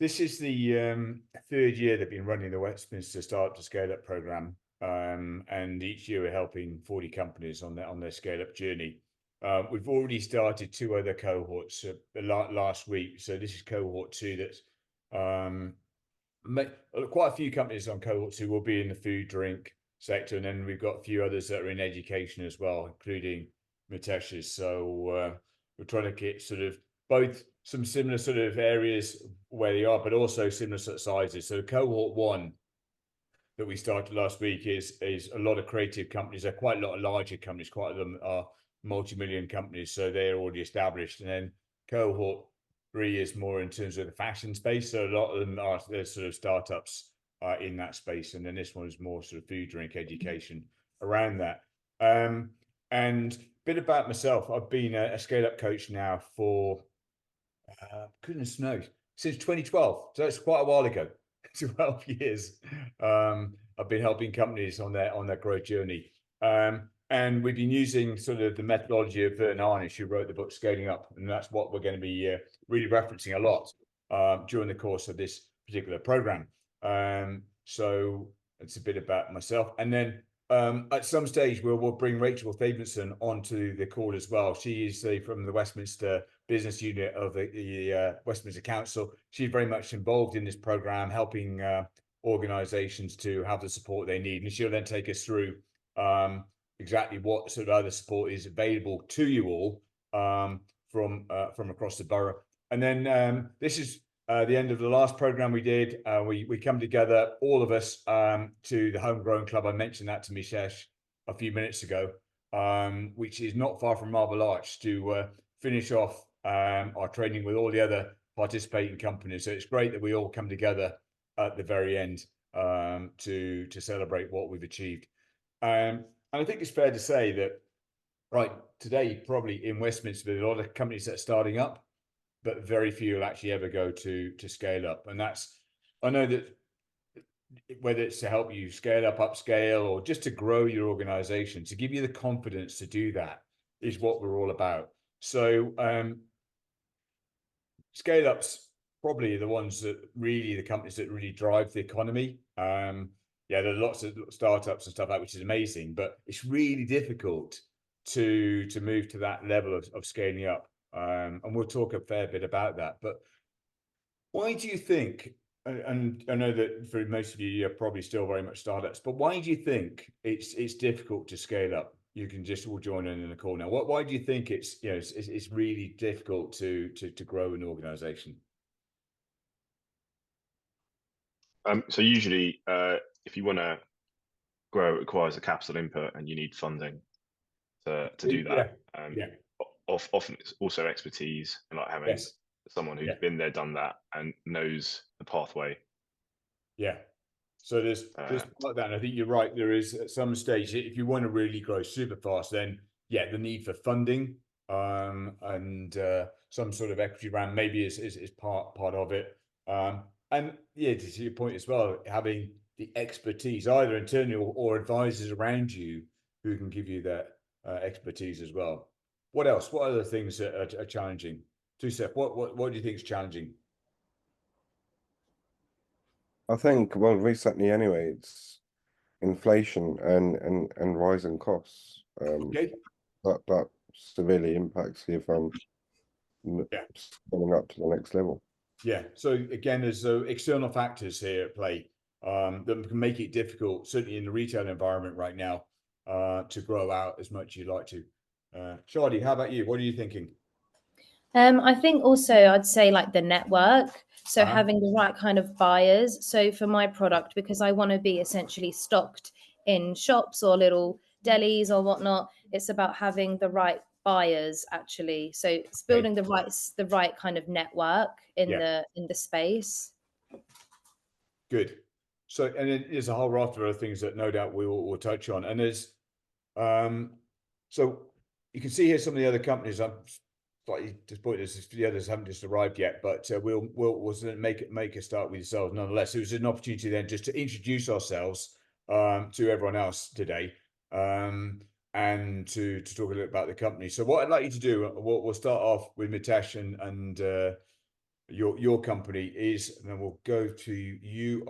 this is the third year they've been running the Westminster Startup to Scale Up program, and each year we're helping 40 companies on their scale up journey. We've already started 2 other cohorts last week, so this is cohort 2. That's quite a few companies on cohort 2 will be in the food drink sector, and then we've got a few others that are in education as well, including Mitesh's. So we're trying to get sort of both some similar sort of areas where they are, but also similar sort of sizes. So cohort 1 that we started last week is a lot of creative companies. There are quite a lot of larger companies. Quite a lot of them are multi-million companies, so they're already established. And then cohort 3 is more in terms of the fashion space. So a lot of them are sort of startups in that space. And then this one is more sort of food, drink, education around that. And a bit about myself. I've been a scale-up coach now for goodness knows, since 2012. So it's quite a while ago. 12 years. I've been helping companies on their growth journey. And we've been using sort of the methodology of Vern Harnish, who wrote the book Scaling Up, and that's what we're going to be really referencing a lot during the course of this particular program. So it's a bit about myself, and then at some stage we'll bring Rachel Thabenson onto the call as well. She is from the Westminster business unit of the Westminster Council. She's very much involved in this program, helping organisations to have the support they need, and she'll then take us through exactly what sort of other support is available to you all from across the borough. And then this is the end of the last program we did. We come together, all of us, to the Homegrown Club. I mentioned that to Mishesh a few minutes ago, which is not far from Marble Arch, to finish off our training with all the other participating companies. So it's great that we all come together at the very end to celebrate what we've achieved. And I think it's fair to say that right today, probably in Westminster, there's a lot of companies that are starting up, but very few will actually ever go to scale up. And that's, I know that whether it's to help you scale up, upscale, or just to grow your organization, to give you the confidence to do that is what we're all about. So scale ups probably the ones that really, the companies that really drive the economy. Yeah, there are lots of startups and stuff like that, which is amazing, but it's really difficult to move to that level of scaling up. And we'll talk a fair bit about that. But why do you think, and I know that for most of you, you're probably still very much startups, but why do you think it's difficult to scale up? You can just all join in the call now. Why do you think it's really difficult to grow an organization? So usually, if you want to grow, it requires a capital input, and you need funding to do that. Often it's also expertise, and like having someone who's been there, done that, and knows the pathway. Yeah. So there's like that, and I think you're right. There is at some stage, if you want to really grow super fast, then the need for funding and some sort of equity round maybe is part of it. And to your point as well, having the expertise either internally or advisors around you who can give you that expertise as well. What else? What other things are challenging? Seth, what do you think is challenging? I think, well, recently anyway, it's inflation and rising costs. That severely impacts the firm going up to the next level. Yeah. So again, there's external factors here at play that can make it difficult, certainly in the retail environment right now, to grow out as much as you'd like to. Shadi, how about you? What are you thinking? I think also I'd say like the network. So having the right kind of buyers. So for my product, because I want to be essentially stocked in shops or little delis or whatnot, it's about having the right buyers actually. So it's building the right kind of network in the space. Good. So, and then there's a whole raft of other things that no doubt we'll touch on. And there's so you can see here some of the other companies. I'm slightly disappointed as the others haven't just arrived yet, but we'll make a start with yourselves nonetheless. It was an opportunity then just to introduce ourselves to everyone else today, and to talk a little about the company. So what I'd like you to do, we'll start off with Mitesh and your company is, and then we'll go to you.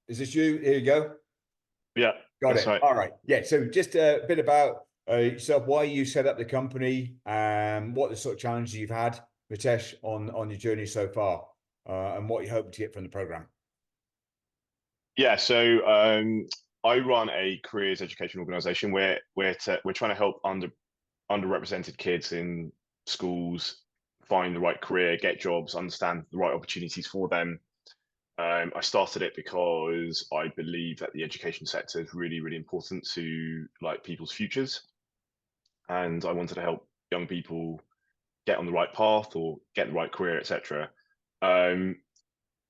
Is this you? Here you go. Yeah, got that's it. right. All right. Yeah. So just a bit about yourself, why you set up the company, what the sort of challenges you've had, Mitesh, on your journey so far, and what you hope to get from the program. Yeah, so I run a careers education organisation where we're trying to help underrepresented kids in schools find the right career, get jobs, understand the right opportunities for them. I started it because I believe that the education sector is really, really important to like people's futures, and I wanted to help young people get on the right path or get the right career, etc.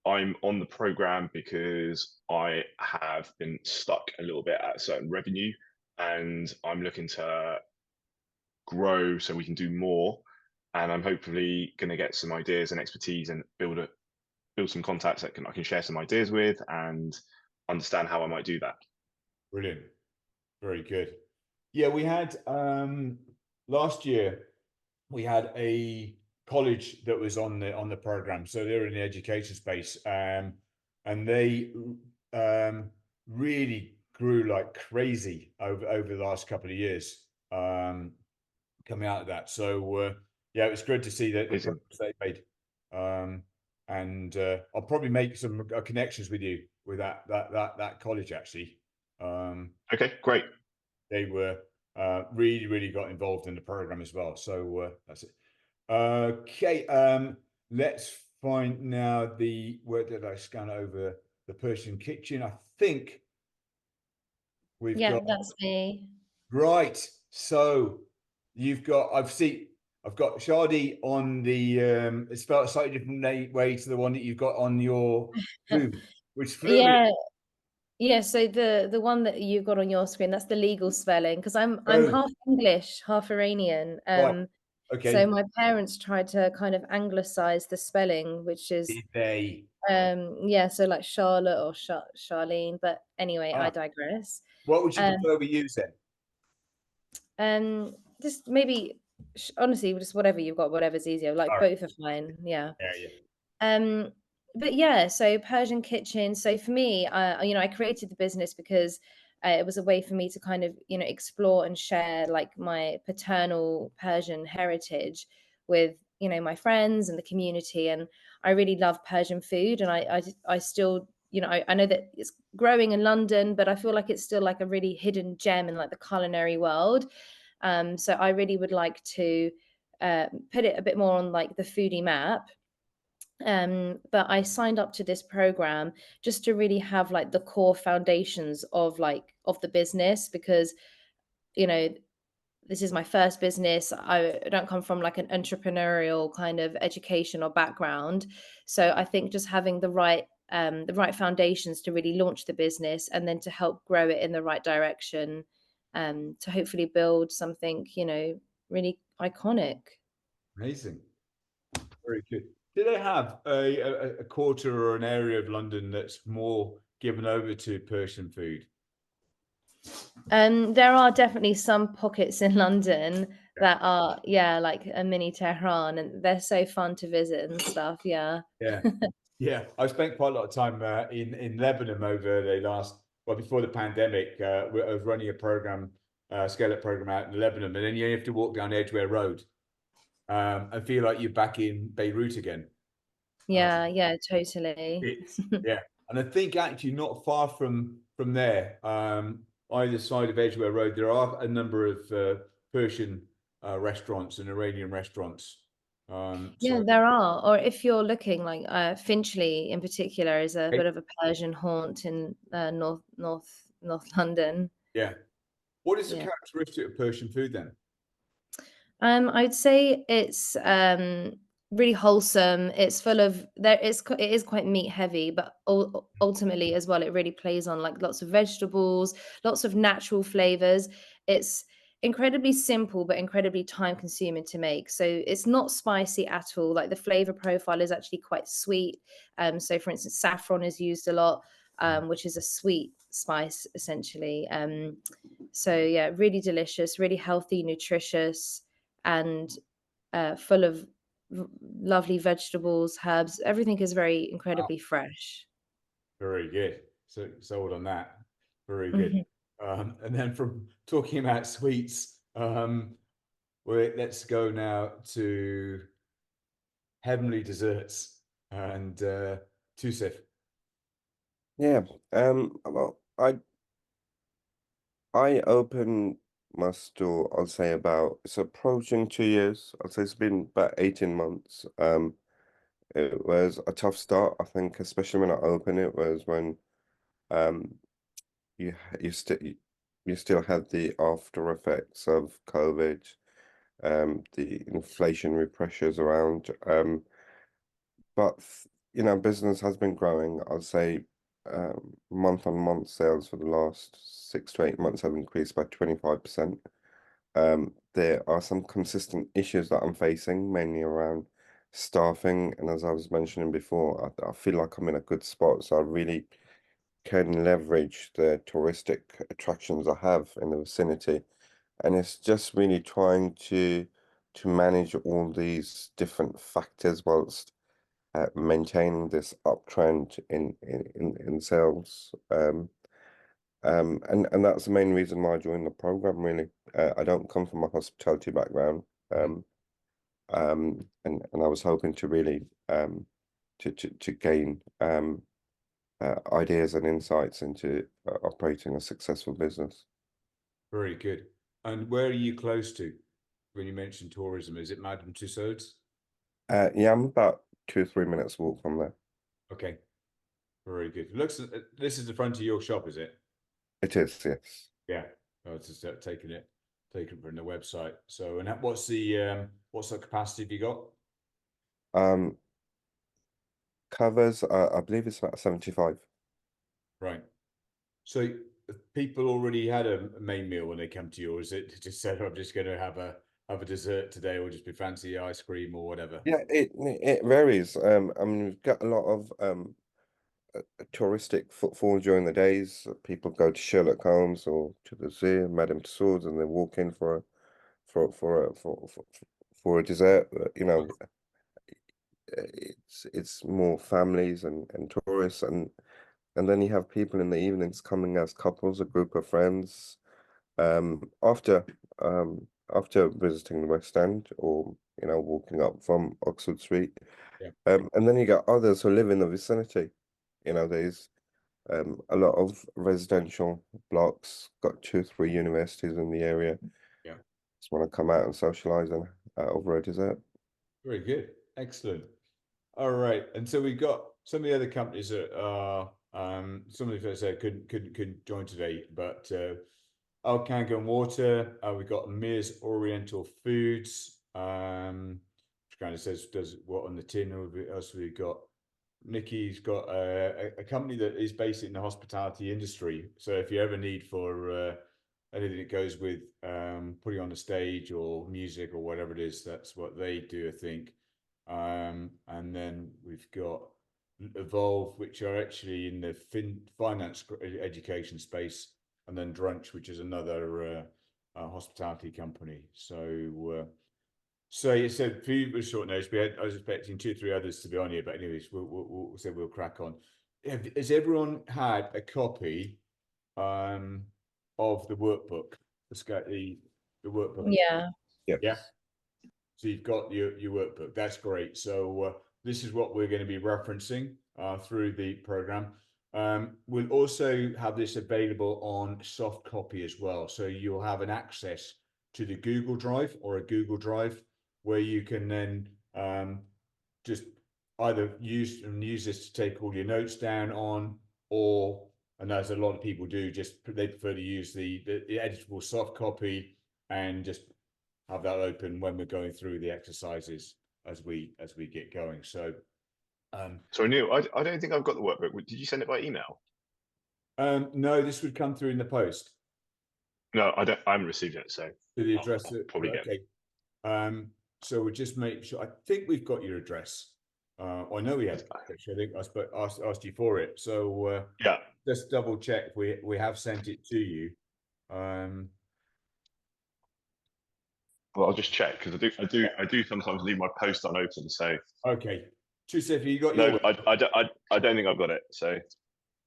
I'm on the program because I have been stuck a little bit at a certain revenue, and I'm looking to grow so we can do more. And I'm hopefully going to get some ideas and expertise and build some contacts that I can share some ideas with and understand how I might do that. Brilliant. Very good. Yeah, we had last year we had a college that was on the program, so they're in the education space, and they really grew like crazy over the last couple of years, coming out of that. So yeah, it was good to see that the progress they made, and I'll probably make some connections with you with that college actually. Okay, great. They were really got involved in the program as well. So that's it. Okay, let's find now where did I scan over the Persian kitchen? I think we've got. That's me. Right. So you've got. I've got Shadi on the. It's spelled a slightly different way to the one that you've got on your food, which flew me. Yeah, so the one that you've got on your screen, that's the legal spelling, because I'm half English, half Iranian. Right. Okay. So my parents tried to kind of anglicize the spelling, which is Did they? Yeah, so like Charlotte or Charlene, but anyway, I digress. What would you prefer we use then? Just maybe honestly, just whatever you've got, whatever's easier. Like both are fine. Yeah. Yeah. But yeah, so Persian kitchen. So for me, I created the business because it was a way for me to kind of, explore and share like my paternal Persian heritage with, my friends and the community. And I really love Persian food, and I still, I know that it's growing in London, but I feel like it's still like a really hidden gem in like the culinary world. So I really would like to put it a bit more on like the foodie map. But I signed up to this program just to really have like the core foundations of the business, because this is my first business. I don't come from like an entrepreneurial kind of education or background, so I think just having the right foundations to really launch the business and then to help grow it in the right direction, to hopefully build something really iconic. Amazing. Very good. Do they have a quarter or an area of London that's more given over to Persian food? There are definitely some pockets in London that are, like a mini Tehran, and they're so fun to visit and stuff. Yeah. Yeah. I've spent quite a lot of time in Lebanon over the before the pandemic. I was running a program, scale-up program out in Lebanon, and then you have to walk down Edgware Road and feel like you're back in Beirut again. Yeah, totally. Yeah, and I think actually not far from there, either side of Edgware Road, there are a number of Persian restaurants and Iranian restaurants. Yeah, there are. Or if you're looking like Finchley in particular is a bit of a Persian haunt in North London. Yeah. What is the characteristic of Persian food then? I'd say it's really wholesome. It's full of it is quite meat heavy, but ultimately as well, it really plays on like lots of vegetables, lots of natural flavors. It's incredibly simple but incredibly time consuming to make. So it's not spicy at all. Like the flavor profile is actually quite sweet. So for instance, saffron is used a lot, which is a sweet spice essentially. So yeah, really delicious, really healthy, nutritious, and full of lovely vegetables, herbs. Everything is very incredibly fresh. Very good. So sold on that. Very good. And then from talking about sweets, let's go now to heavenly desserts and Tusif. Yeah. Well, I opened my store, I'll say it's approaching 2 years. I'd say it's been about 18 months. It was a tough start, I think, especially when I opened it, was when um you you still you still had the after effects of COVID, the inflationary pressures around. But business has been growing. I'd say month on month sales for the last 6 to 8 months have increased by 25%. There are some consistent issues that I'm facing, mainly around staffing. And as I was mentioning before, I feel like I'm in a good spot. So I really can leverage the touristic attractions I have in the vicinity. And it's just really trying to manage all these different factors whilst maintaining this uptrend in sales. And that's the main reason why I joined the program, really. I don't come from a hospitality background. And I was hoping to really to gain ideas and insights into operating a successful business. Very good. And where are you close to when you mentioned tourism? Is it Madame Tussauds? Yeah, I'm about 2 or 3 minutes walk from there. Okay, very good. Looks, this is the front of your shop, is it? It is, yes. Yeah, I was just taking it from the website. So, and what's the capacity have you got? Covers, I believe it's about 75. Right. So people already had a main meal when they come to you, or is it just said, I'm just going to have a dessert today, or just be fancy ice cream or whatever? Yeah, it varies. I mean, we've got a lot of touristic footfall during the days. People go to Sherlock Holmes or to the zoo, Madame Tussauds, and they walk in for a dessert. It's more families and tourists, and then you have people in the evenings coming as couples, a group of friends, after after visiting the West End, or walking up from Oxford Street. Yeah. And then you got others who live in the vicinity. There's a lot of residential blocks, got 2 or 3 universities in the area. Yeah. Just want to come out and socialize and over a dessert. Very good. Excellent. All right. And so we've got some of the other companies that are some of the folks that couldn't join today, but Alkangan Water, we've got Mir's Oriental Foods, which kind of says does what on the tin. What else have we got? Nikki's got a company that is based in the hospitality industry. So if you ever need for anything that goes with putting on the stage or music or whatever it is, that's what they do, I think. And then we've got Evolve, which are actually in the finance education space, and then Drunch, which is another hospitality company. So you said for you was short notice. I was expecting 2 or 3 others to be on here, but anyways, we'll crack on. Has everyone had a copy of the workbook? The workbook. Yeah. Yep. Yeah. So you've got your workbook. That's great. So this is what we're going to be referencing through the program. We'll also have this available on soft copy as well. So you'll have an access to the Google Drive or a Google Drive where you can then just either use this to take all your notes down on, or, and as a lot of people do, they prefer to use the editable soft copy and just have that open when we're going through the exercises as we get going. So sorry, Neil, I don't think I've got the workbook. Did you send it by email? No, this would come through in the post. No, I haven't received it, so To the address. I'll probably get it. Okay. So we'll just make sure. I think we've got your address. I know we have. Actually, I think I asked you for it. So yeah, just double check we have sent it to you. Well, I'll just check because I do sometimes leave my post unopened. So okay, Giuseppe, you got no, your I don't think I've got it. So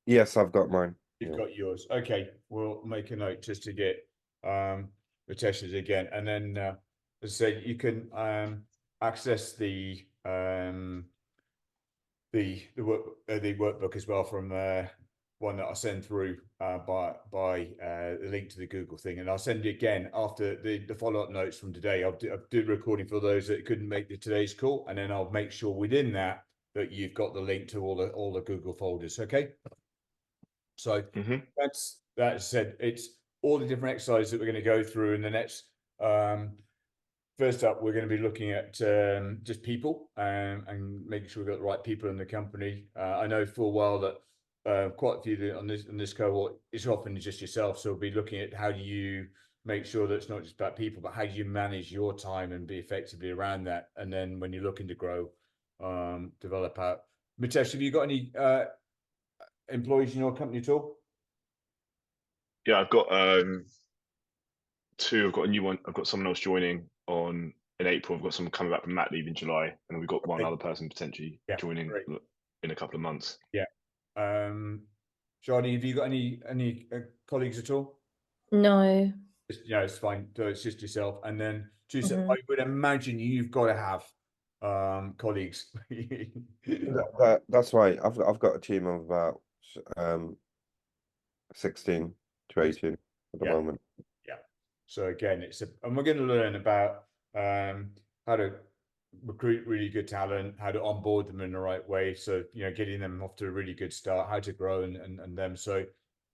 Yes, I've got mine. you've Yeah. got yours. Okay, we'll make a note just to get the testers again, and then as I said, you can access the workbook as well from one that I send through by the link to the Google thing, and I'll send you again after the follow-up notes from today. I'll do the recording for those that couldn't make today's call, and then I'll make sure within that you've got the link to all the Google folders. Okay, so that's said. It's all the different exercises that we're going to go through in the next. First up, we're going to be looking at just people and making sure we've got the right people in the company. I know full well that quite a few on this cohort, it's often just yourself. So we'll be looking at how do you make sure that it's not just about people, but how do you manage your time and be effectively around that. And then when you're looking to grow, develop out. Mitesh, have you got any employees in your company at all? yeah, I've got two. I've got a new one. I've got someone else joining in April. I've got someone coming back from mat leave in July, and we've got one other person potentially joining in a couple of months. Yeah. Shani, have you got any colleagues at all? No. Yeah, it's fine. So it's just yourself, and then I would imagine you've got to have colleagues. That's right. I've got a team of about 16 to 18 at the moment. Yeah. So again, and we're going to learn about how to recruit really good talent, how to onboard them in the right way. So, getting them off to a really good start, how to grow and them. So,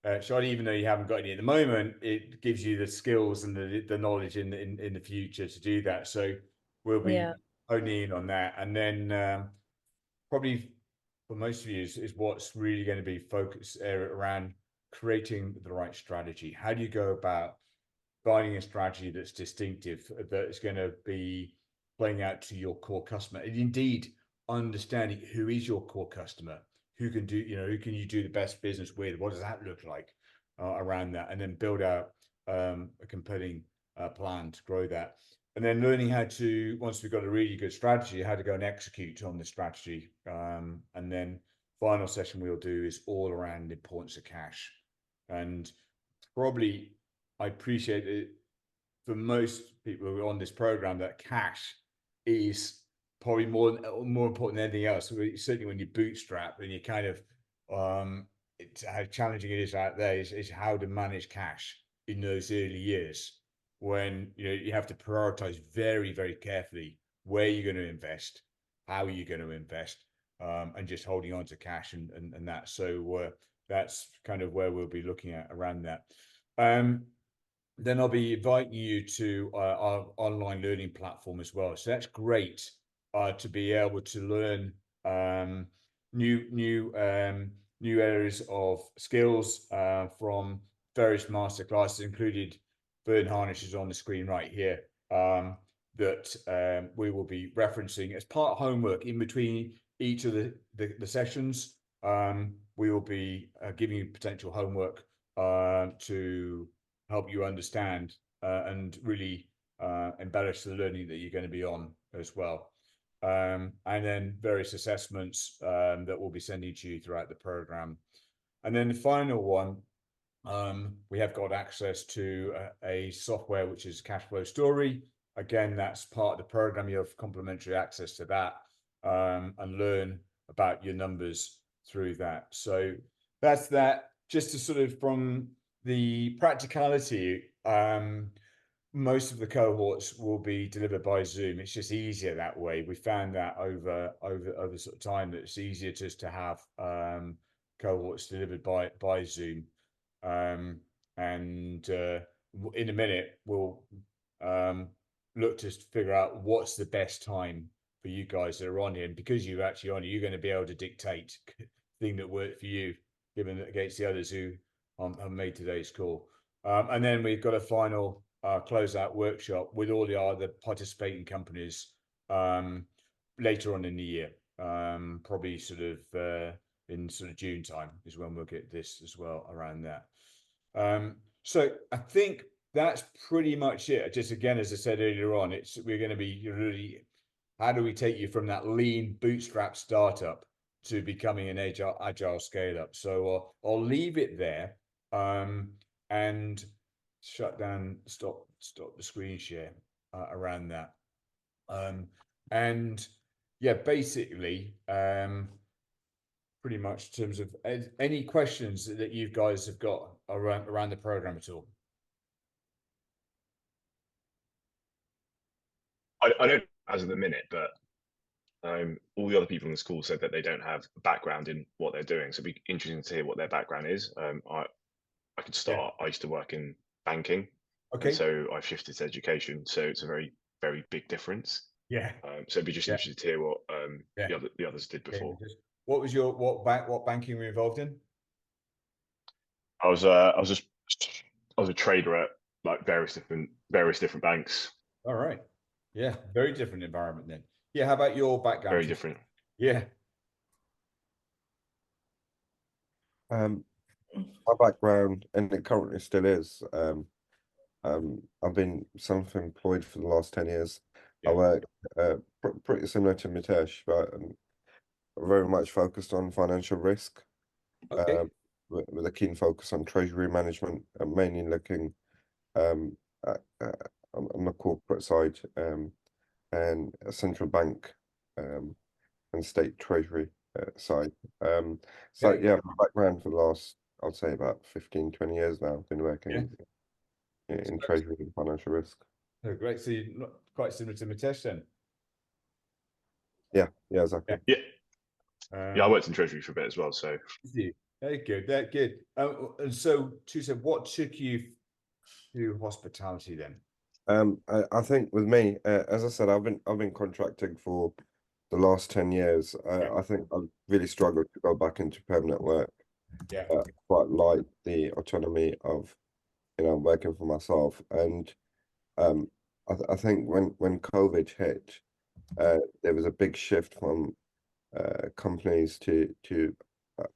Shadi, even though you haven't got any at the moment, it gives you the skills and the knowledge in the future to do that. So we'll be honing in on that. And then probably for most of you is what's really going to be focused around creating the right strategy. How do you go about finding a strategy that's distinctive, that is going to be playing out to your core customer, and indeed understanding who is your core customer, who can you do the best business with, what does that look like around that, and then build out a compelling plan to grow that, and then learning how to, once we've got a really good strategy, how to go and execute on the strategy, and then final session we'll do is all around the importance of cash. And probably I appreciate it for most people who are on this program that cash is probably more important than anything else. Certainly when you bootstrap and you kind of it's how challenging it is out there is how to manage cash in those early years when you have to prioritize very, very carefully where you're going to invest, how you're going to invest, and just holding on to cash and that. So that's kind of where we'll be looking at around that. Then I'll be inviting you to our online learning platform as well. So that's great to be able to learn new areas of skills from various masterclasses, included burn harnesses on the screen right here, that we will be referencing as part of homework in between each of the sessions. We will be giving you potential homework to help you understand and really embellish the learning that you're going to be on as well. And then various assessments that we'll be sending to you throughout the program. And then the final one, we have got access to a software which is Cashflow Story. Again, that's part of the program. You have complimentary access to that and learn about your numbers through that. So that's that. Just to sort of from the practicality, most of the cohorts will be delivered by Zoom. It's just easier that way. We found that over sort of time that it's easier just to have cohorts delivered by Zoom. And in a minute we'll look to figure out what's the best time for you guys that are on here. And because you're actually on here, you're going to be able to dictate the thing that worked for you, given that against the others who have made today's call. And then we've got a final closeout workshop with all the other participating companies later on in the year, probably sort of in sort of June time is when we'll get this as well around that. So I think that's pretty much it. Just again, as I said earlier on, we're going to be really, how do we take you from that lean bootstrap startup to becoming an agile scale up? So I'll leave it there, and shut down, stop the screen share around that, and yeah, basically, pretty much in terms of any questions that you guys have got around the program at all. I don't as of the minute, but all the other people in the school said that they don't have a background in what they're doing. So it'd be interesting to hear what their background is. I could start. I used to work in banking, Okay. and so I've shifted to education. So it's a very, very big difference. Yeah. So it'd be just interested to hear what the others did before. What was your what banking were you involved in? I was a trader at like various different banks. All right. Yeah, very different environment then. Yeah, how about your background? Very different. Yeah. My background, and it currently still is, I've been self-employed for the last 10 years. Yeah. I work pretty similar to Mitesh, but very mumuch focused on financial risk. Okay. With a keen focus on treasury management, mainly looking on the corporate side, and a central bank and state treasury side. So yeah, my background for the last, I'd say about 15, 20 years now, I've been working in treasury and financial risk. Oh, great. So you're not quite similar to Mitesh then? Yeah, exactly. Yeah. I worked in treasury for a bit as well. So very good. Very good. And so, Tusa, what took you to hospitality then? I think with me, as I said, I've been contracting for the last 10 years. I think I've really struggled to go back into permanent work. Yeah. Quite like the autonomy of, working for myself. And I think when COVID hit, there was a big shift from companies to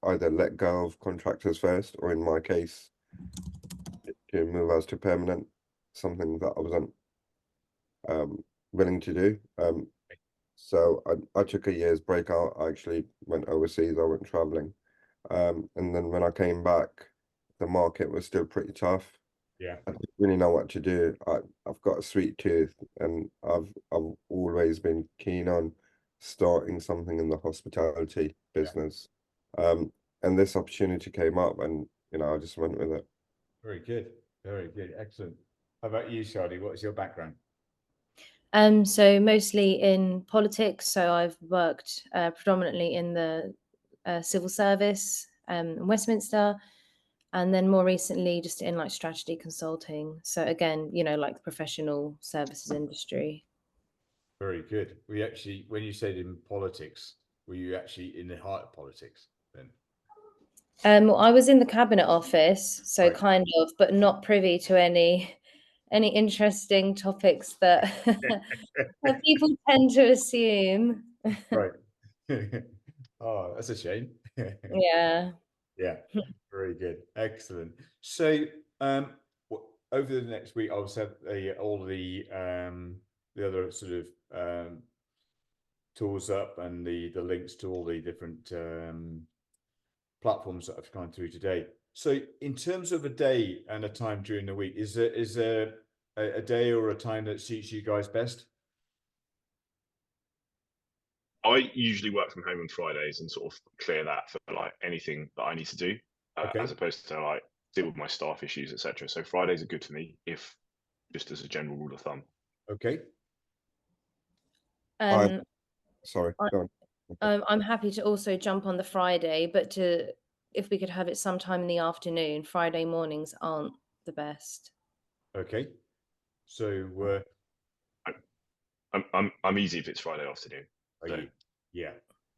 either let go of contractors first, or in my case, to move us to permanent, something that I wasn't willing to do. So I took a year's break out. I actually went overseas. I went traveling. And then when I came back, the market was still pretty tough. Yeah. I didn't really know what to do. I've got a sweet tooth, and I've always been keen on starting something in the hospitality business. And this opportunity came up, and I just went with it. Very good. Very good. Excellent. How about you, Shadi? What's your background? So mostly in politics. So I've worked predominantly in the civil service in Westminster, and then more recently just in like strategy consulting. So again, like the professional services industry. Very good. We actually, when you said in politics, were you actually in the heart of politics then? Well, I was in the cabinet office, so Right. kind of, but not privy to any interesting topics that that people tend to assume. Right. Oh, that's a shame. Yeah. Yeah. Very good. Excellent. So, over the next week, I'll set all the other sort of tools up, and the links to all the different platforms that I've gone through today. So, in terms of a day and a time during the week, is there a day or a time that suits you guys best? I usually work from home on Fridays and sort of clear that for like anything that I need to do, as opposed to like deal with my staff issues, etc. So Fridays are good for me, if just as a general rule of thumb. Okay. Sorry, go on. I'm happy to also jump on the Friday, but if we could have it sometime in the afternoon. Friday mornings aren't the best. Okay. So I'm easy if it's Friday afternoon. So. Yeah.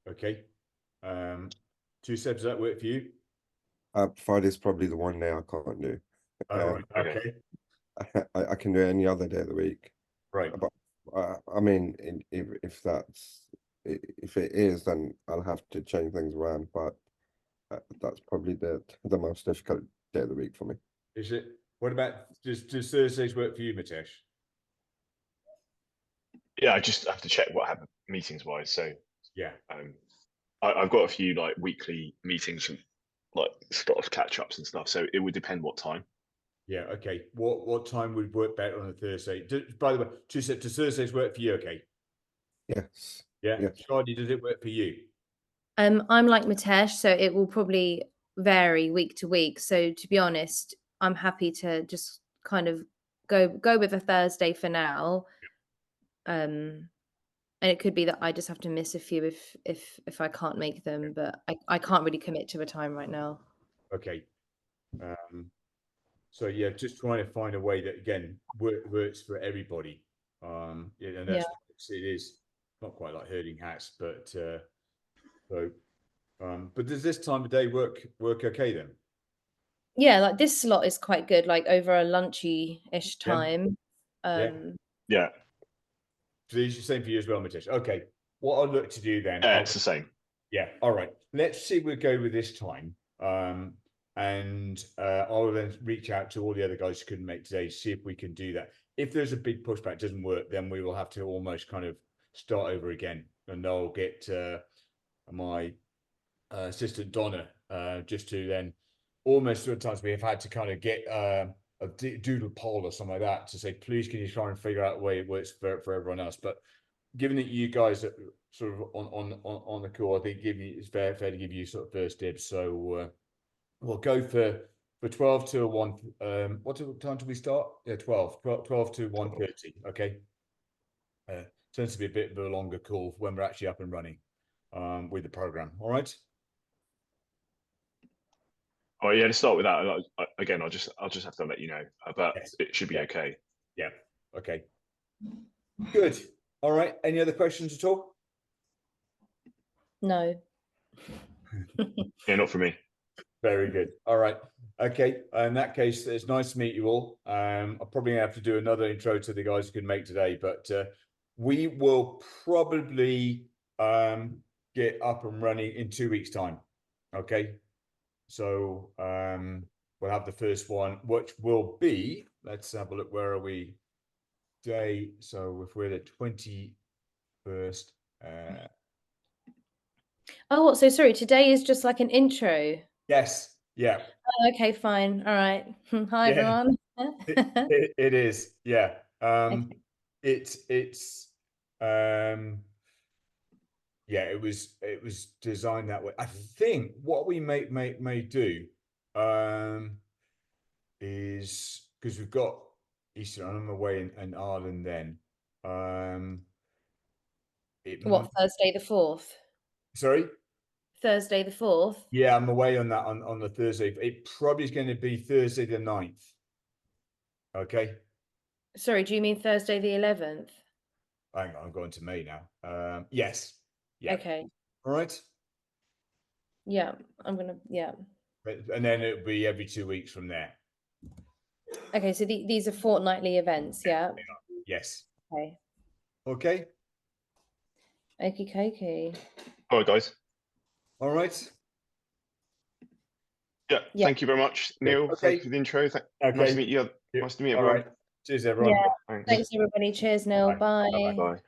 Okay. Two steps, does that work for you? Friday's probably the one day I can't do. Right. Okay. I can do it any other day of the week. Right. But I mean, if it is, then I'll have to change things around. But that's probably the most difficult day of the week for me. Is it? What about does Thursdays work for you, Mitesh? Yeah, I just have to check what happened meetings wise. So yeah, I've got a few like weekly meetings and like sort of catch ups and stuff. So it would depend what time. Yeah. Okay. What time would work better on a Thursday? By the way, does Thursdays work for you? Okay. Yes. Yeah. Yes. Charlie, does it work for you? I'm like Mitesh, so it will probably vary week to week. So to be honest, I'm happy to just kind of go with a Thursday for now. And it could be that I just have to miss a few if I can't make them, but I can't really commit to a time right now. Okay. So yeah, just trying to find a way that again works for everybody. And that's it is not quite like herding cats, but so but does this time of day work okay then? Yeah, like this slot is quite good, like over a lunchy-ish time. Yeah. So it's the same for you as well, Mitesh. Okay. What I'll look to do then. Yeah, it's the same. Yeah. All right. Let's see we'll go with this time. And I'll then reach out to all the other guys who couldn't make today, see if we can do that. If there's a big pushback, doesn't work, then we will have to almost kind of start over again. And I'll get my assistant Donna just to then almost sometimes we have had to kind of get a doodle poll or something like that to say, please can you try and figure out a way it works for everyone else. But given that you guys are sort of on the call, I think it's fair to give you sort of first dibs. So we'll go for 12 to 1. What time do we start? Yeah, 12 to 1:30. Okay. Tends to be a bit of a longer call when we're actually up and running with the program. All right. Oh yeah, to start with that, again, I'll just have to let you know, but Yes. it should be okay. Yeah. Okay. Good. All right. Any other questions at all? No. Yeah, not for me. Very good. All right. Okay. In that case, it's nice to meet you all. I'll probably have to do another intro to the guys who can make today, but we will probably get up and running in 2 weeks' time. Okay. So we'll have the first one, which will be, let's have a look, where are we? Day. So if we're the 21st. Oh, so sorry. Today is just like an intro. Yes. Yeah. Oh, okay, fine. All right. Hi, everyone. It is. Yeah. Okay. It's yeah, it was designed that way. I think what we may do is because we've got Easter and I'm away in Ireland then. What, Thursday the 4th? Sorry? Thursday the 4th? Yeah, I'm away on that on the Thursday. It probably is going to be Thursday the 9th. Okay. Sorry, do you mean Thursday the 11th? Hang on, I'm going to May now. Yes. Yeah. Okay. All right. Yeah, I'm gonna. Yeah. And then it'll be every 2 weeks from there. Okay, so these are fortnightly events, yeah? Yes. Okay. Okay. Okie dokie. All right, guys. All right. Yeah. Thank you very much, Neil. Okay. Thank you for the intro. Nice to meet you. Nice to meet everyone. All right. Cheers, everyone. Yeah. Thanks everybody. Cheers, Neil. Bye. Bye.